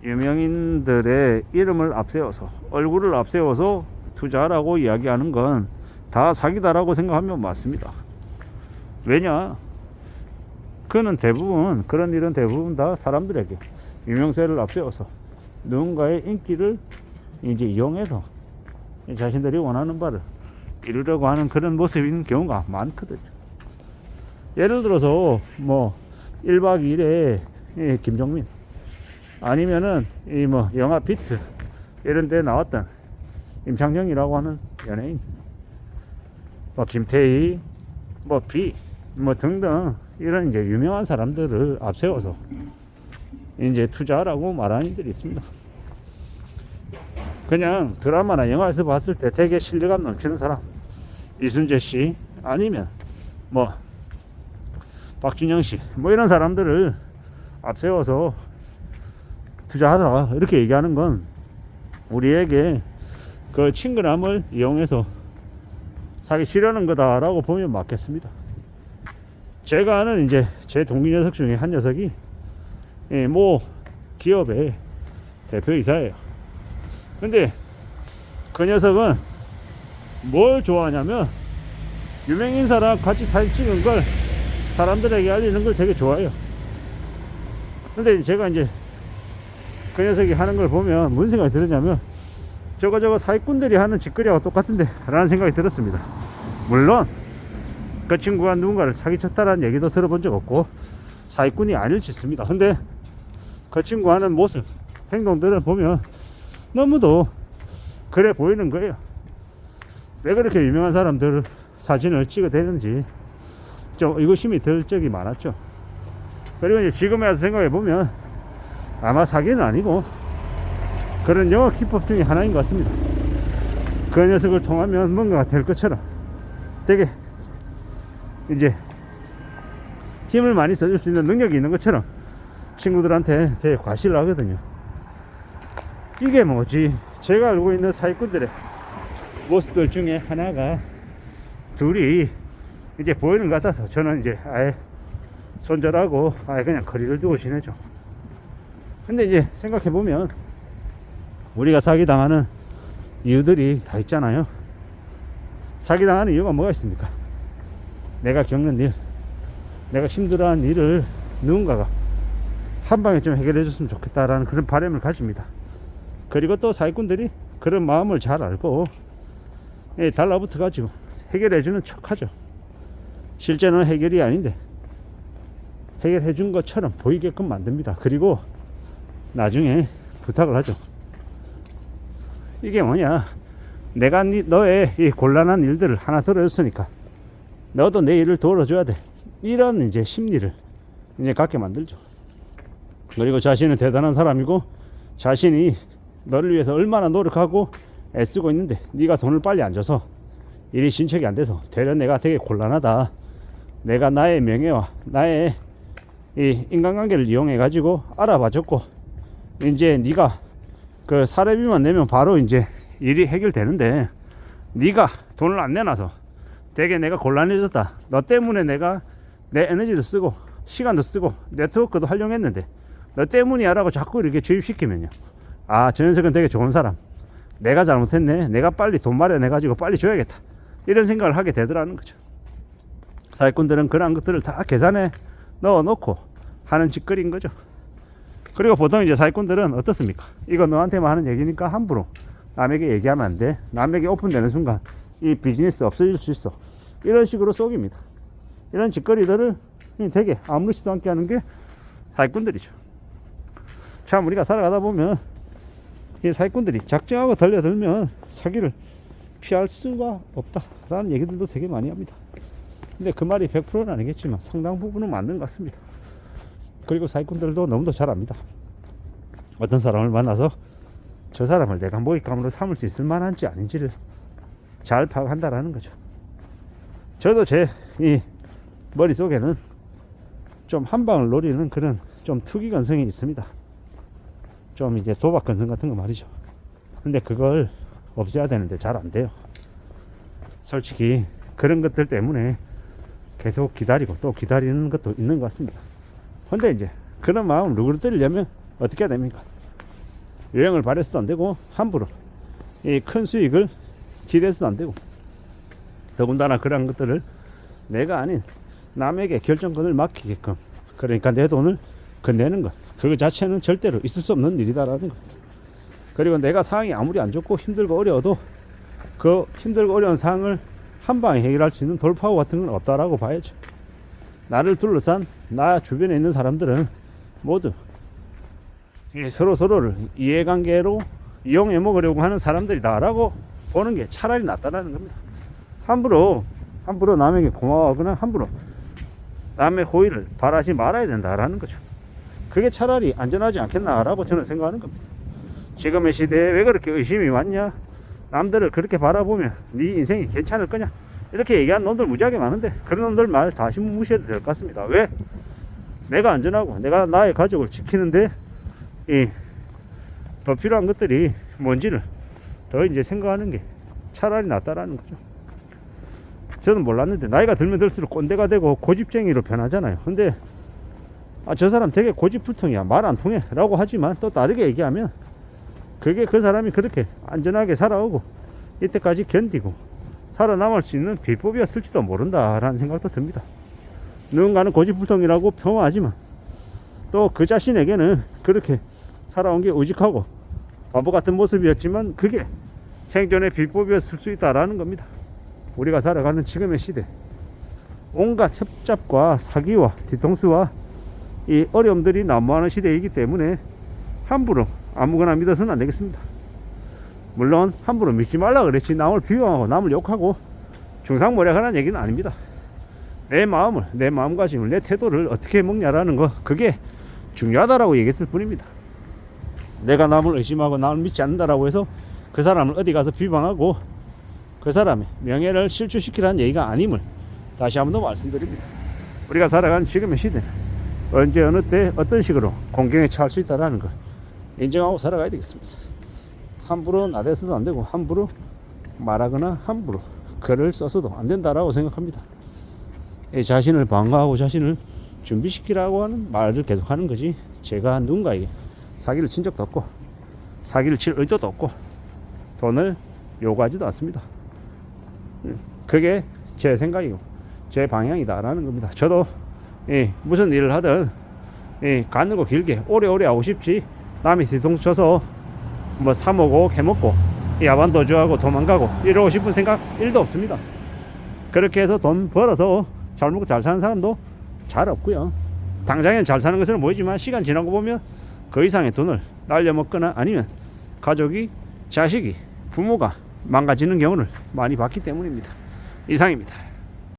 유명인들의 이름을 앞세워서, 얼굴을 앞세워서 투자하라고 이야기하는 건 다 사기다라고 생각하면 맞습니다. 왜냐, 그는 대부분, 그런 일은 대부분 다 사람들에게 유명세를 앞세워서 누군가의 인기를 이제 이용해서 자신들이 원하는 바를 이루려고 하는 그런 모습인 경우가 많거든요. 예를 들어서 뭐 1박 2일에 김종민, 아니면은 이 뭐 영화 비트 이런 데 나왔던 임창정이라고 하는 연예인, 뭐 김태희, 뭐 비, 뭐 등등 이런 이제 유명한 사람들을 앞세워서 이제 투자하라고 말하는 이들이 있습니다. 그냥 드라마나 영화에서 봤을 때 되게 신뢰감 넘치는 사람, 이순재 씨, 아니면 뭐 박준영 씨, 뭐 이런 사람들을 앞세워서 투자하라 이렇게 얘기하는 건 우리에게 그 친근함을 이용해서 사기 치려는 거다라고 보면 맞겠습니다. 제가 아는 이제 제 동기 녀석 중에 한 녀석이 뭐 기업의 대표이사예요. 근데 그 녀석은 뭘 좋아하냐면 유명인사랑 같이 사진 찍은 걸 사람들에게 알리는 걸 되게 좋아해요. 근데 제가 이제 그 녀석이 하는 걸 보면 무슨 생각이 들었냐면, 저거 사기꾼들이 하는 짓거리하고 똑같은데 라는 생각이 들었습니다. 물론 그 친구가 누군가를 사기쳤다라는 얘기도 들어본 적 없고 사기꾼이 아닐 수 있습니다. 근데 그 친구 하는 모습, 행동들을 보면 너무도 그래 보이는 거예요. 왜 그렇게 유명한 사람들 사진을 찍어대는지 좀 의구심이 들 적이 많았죠. 그리고 이제 지금에 와서 생각해 보면 아마 사기는 아니고 그런 영업 기법 중에 하나인 것 같습니다. 그 녀석을 통하면 뭔가가 될 것처럼 되게 이제 힘을 많이 써줄 수 있는 능력이 있는 것처럼 친구들한테 되게 과시를 하거든요. 이게 뭐지? 제가 알고 있는 사기꾼들의 모습들 중에 하나가 둘이 이제 보이는 것 같아서 저는 이제 아예 손절하고 아예 그냥 거리를 두고 지내죠. 근데 이제 생각해보면 우리가 사기당하는 이유들이 다 있잖아요. 사기당하는 이유가 뭐가 있습니까? 내가 겪는 일, 내가 힘들어하는 일을 누군가가 한 방에 좀 해결해 줬으면 좋겠다라는 그런 바람을 가집니다. 그리고 또 사기꾼들이 그런 마음을 잘 알고 달라붙어 가지고 해결해 주는 척 하죠. 실제는 해결이 아닌데 해결해 준 것처럼 보이게끔 만듭니다. 그리고 나중에 부탁을 하죠. 이게 뭐냐, 내가 너의 이 곤란한 일들을 하나 들어줬으니까 너도 내 일을 도와줘야 돼, 이런 이제 심리를 이제 갖게 만들죠. 그리고 자신은 대단한 사람이고 자신이 너를 위해서 얼마나 노력하고 애쓰고 있는데 네가 돈을 빨리 안 줘서 일이 진척이 안 돼서 되려 내가 되게 곤란하다, 내가 나의 명예와 나의 이 인간관계를 이용해 가지고 알아봐줬고 이제 네가 그 사례비만 내면 바로 이제 일이 해결되는데 네가 돈을 안 내놔서 되게 내가 곤란해졌다, 너 때문에 내가 내 에너지도 쓰고 시간도 쓰고 네트워크도 활용했는데 너 때문이야 라고 자꾸 이렇게 주입시키면요, 아, 저 녀석은 되게 좋은 사람, 내가 잘못했네, 내가 빨리 돈 마련해 가지고 빨리 줘야겠다, 이런 생각을 하게 되더라는 거죠. 사기꾼들은 그런 것들을 다 계산해 넣어 놓고 하는 짓거리인 거죠. 그리고 보통 이제 사기꾼들은 어떻습니까? 이거 너한테만 하는 얘기니까 함부로 남에게 얘기하면 안 돼, 남에게 오픈되는 순간 이 비즈니스 없어질 수 있어, 이런 식으로 속입니다. 이런 짓거리들을 되게 아무렇지도 않게 하는 게 사기꾼들이죠. 참 우리가 살아가다 보면 이 사기꾼들이 작정하고 달려들면 사기를 피할 수가 없다라는 얘기들도 되게 많이 합니다. 근데 그 말이 100%는 아니겠지만 상당 부분은 맞는 것 같습니다. 그리고 사기꾼들도 너무도 잘 압니다. 어떤 사람을 만나서 저 사람을 내가 모익감으로 삼을 수 있을 만한지 아닌지를 잘 파악한다라는 거죠. 저도 제 이 머릿속에는 좀 한 방을 노리는 그런 좀 투기 건성이 있습니다. 좀 이제 도박 건성 같은 거 말이죠. 근데 그걸 없애야 되는데 잘 안 돼요. 솔직히 그런 것들 때문에 계속 기다리고 또 기다리는 것도 있는 것 같습니다. 근데 이제 그런 마음을 누구를 때리려면 어떻게 해야 됩니까? 요행을 바래서도 안 되고 함부로 이 큰 수익을 기대해서도 안 되고, 더군다나 그런 것들을 내가 아닌 남에게 결정권을 맡기게끔, 그러니까 내 돈을 건네는 것, 그거 자체는 절대로 있을 수 없는 일이다라는 것. 그리고 내가 상황이 아무리 안 좋고 힘들고 어려워도 그 힘들고 어려운 상황을 한 방에 해결할 수 있는 돌파구 같은 건 없다라고 봐야죠. 나를 둘러싼 나 주변에 있는 사람들은 모두 서로 서로를 이해관계로 이용해 먹으려고 하는 사람들이다라고 보는 게 차라리 낫다라는 겁니다. 함부로 남에게 고마워하거나 함부로 남의 호의를 바라지 말아야 된다라는 거죠. 그게 차라리 안전하지 않겠나라고 저는 생각하는 겁니다. 지금의 시대에 왜 그렇게 의심이 많냐, 남들을 그렇게 바라보면 네 인생이 괜찮을 거냐, 이렇게 얘기하는 놈들 무지하게 많은데, 그런 놈들 말 다시 무시해도 될 것 같습니다. 왜? 내가 안전하고 내가 나의 가족을 지키는데 더 필요한 것들이 뭔지를 더 이제 생각하는 게 차라리 낫다라는 거죠. 저는 몰랐는데 나이가 들면 들수록 꼰대가 되고 고집쟁이로 변하잖아요. 근데 저 사람 되게 고집불통이야, 말 안 통해 라고 하지만 또 다르게 얘기하면 그게 그 사람이 그렇게 안전하게 살아오고 이때까지 견디고 살아남을 수 있는 비법이었을지도 모른다라는 생각도 듭니다. 누군가는 고집불통이라고 폄하하지만 또 그 자신에게는 그렇게 살아온 게 우직하고 바보 같은 모습이었지만 그게 생존의 비법이었을 수 있다라는 겁니다. 우리가 살아가는 지금의 시대, 온갖 협잡과 사기와 뒤통수와 이 어려움들이 난무하는 시대이기 때문에 함부로 아무거나 믿어서는 안 되겠습니다. 물론 함부로 믿지 말라 그랬지 남을 비방하고 남을 욕하고 중상모략하라는 얘기는 아닙니다. 내 마음을, 내 마음가짐을, 내 태도를 어떻게 먹냐라는 거, 그게 중요하다라고 얘기했을 뿐입니다. 내가 남을 의심하고 남을 믿지 않는다라고 해서 그 사람을 어디 가서 비방하고 그 사람의 명예를 실추시키라는 얘기가 아님을 다시 한번 더 말씀드립니다. 우리가 살아가는 지금의 시대는 언제 어느 때 어떤 식으로 공경에 처할 수 있다는 걸 인정하고 살아가야 되겠습니다. 함부로 나대서도 안 되고 함부로 말하거나 함부로 글을 써서도 안 된다라고 생각합니다. 자신을 방어하고 자신을 준비시키라고 하는 말을 계속하는 거지, 제가 누군가에게 사기를 친 적도 없고 사기를 칠 의도도 없고 돈을 요구하지도 않습니다. 그게 제 생각이고 제 방향이다라는 겁니다. 저도 무슨 일을 하든 가늘고 길게 오래오래 하고 싶지, 남이 뒤통수 쳐서 뭐 사먹고 해먹고 야반 도주하고 도망가고 이러고 싶은 생각 1도 없습니다. 그렇게 해서 돈 벌어서 잘 먹고 잘 사는 사람도 잘 없고요. 당장엔 잘 사는 것으로 보이지만 시간 지나고 보면 그 이상의 돈을 날려먹거나 아니면 가족이, 자식이, 부모가 망가지는 경우를 많이 봤기 때문입니다. 이상입니다.